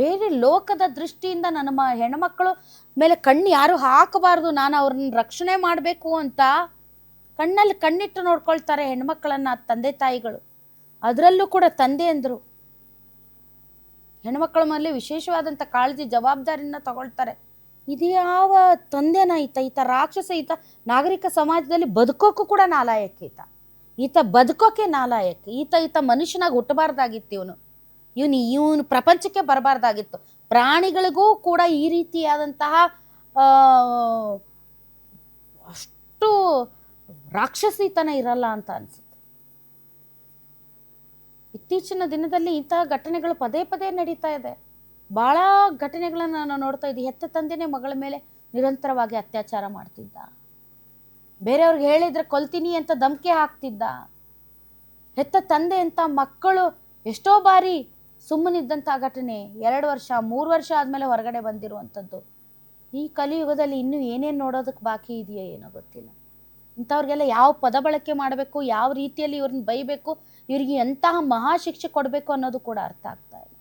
ಬೇರೆ ಲೋಕದ ದೃಷ್ಟಿಯಿಂದ ನನ್ನ ಹೆಣ್ಮಕ್ಕಳು ಮೇಲೆ ಕಣ್ಣು ಯಾರು ಹಾಕಬಾರ್ದು, ನಾನು ಅವ್ರನ್ನ ರಕ್ಷಣೆ ಮಾಡಬೇಕು ಅಂತ ಕಣ್ಣಲ್ಲಿ ಕಣ್ಣಿಟ್ಟು ನೋಡ್ಕೊಳ್ತಾರೆ ಹೆಣ್ಮಕ್ಕಳನ್ನ ತಂದೆ ತಾಯಿಗಳು. ಅದರಲ್ಲೂ ಕೂಡ ತಂದೆ ಅಂದರು ಹೆಣ್ಮಕ್ಕಳ ಮೇಲೆ ವಿಶೇಷವಾದಂಥ ಕಾಳಜಿ ಜವಾಬ್ದಾರಿನ ತಗೊಳ್ತಾರೆ. ಇದು ಯಾವ ತಂದೆನ ಈತ ರಾಕ್ಷಸ, ಈತ ನಾಗರಿಕ ಸಮಾಜದಲ್ಲಿ ಬದುಕೋಕ್ಕೂ ಕೂಡ ನಾಲಾಯಕ, ಈತ ಬದುಕೋಕೆ ನಾಲಾಯಕ, ಈತ ಮನುಷ್ಯನಾಗಿ ಹುಟ್ಟಬಾರ್ದಾಗಿತ್ತು, ಇವನು ಪ್ರಪಂಚಕ್ಕೆ ಬರಬಾರ್ದಾಗಿತ್ತು. ಪ್ರಾಣಿಗಳಿಗೂ ಕೂಡ ಈ ರೀತಿಯಾದಂತಹ ಅಷ್ಟು ರಾಕ್ಷಸಿತನ ಇರಲ್ಲ ಅಂತ ಅನ್ಸುತ್ತೆ. ಇತ್ತೀಚಿನ ದಿನದಲ್ಲಿ ಇಂತಹ ಘಟನೆಗಳು ಪದೇ ಪದೇ ನಡೀತಾ ಇದೆ. ಭಾಳ ಘಟನೆಗಳನ್ನು ನಾವು ನೋಡ್ತಾ ಇದ್ದೀವಿ. ಹೆತ್ತ ತಂದೆನೇ ಮಗಳ ಮೇಲೆ ನಿರಂತರವಾಗಿ ಅತ್ಯಾಚಾರ ಮಾಡ್ತಿದ್ದ, ಬೇರೆಯವ್ರಿಗೆ ಹೇಳಿದ್ರೆ ಕೊಲ್ತೀನಿ ಅಂತ ಧಮಕಿ ಹಾಕ್ತಿದ್ದ. ಹೆತ್ತ ತಂದೆ ಅಂತ ಮಕ್ಕಳು ಎಷ್ಟೋ ಬಾರಿ ಸುಮ್ಮನಿದ್ದಂಥ ಘಟನೆ 2 ವರ್ಷ 3 ವರ್ಷ ಆದಮೇಲೆ ಹೊರಗಡೆ ಬಂದಿರುವಂಥದ್ದು. ಈ ಕಲಿಯುಗದಲ್ಲಿ ಇನ್ನೂ ಏನೇನು ನೋಡೋದಕ್ಕೆ ಬಾಕಿ ಇದೆಯೋ ಏನೋ ಗೊತ್ತಿಲ್ಲ. ಇಂಥವ್ರಿಗೆಲ್ಲ ಯಾವ ಪದ ಬಳಕೆ ಮಾಡಬೇಕು, ಯಾವ ರೀತಿಯಲ್ಲಿ ಇವ್ರನ್ನ ಬೈಬೇಕು, ಇವ್ರಿಗೆ ಎಂತಹ ಮಹಾಶಿಕ್ಷೆ ಕೊಡಬೇಕು ಅನ್ನೋದು ಕೂಡ ಅರ್ಥ ಆಗ್ತಾ ಇಲ್ಲ.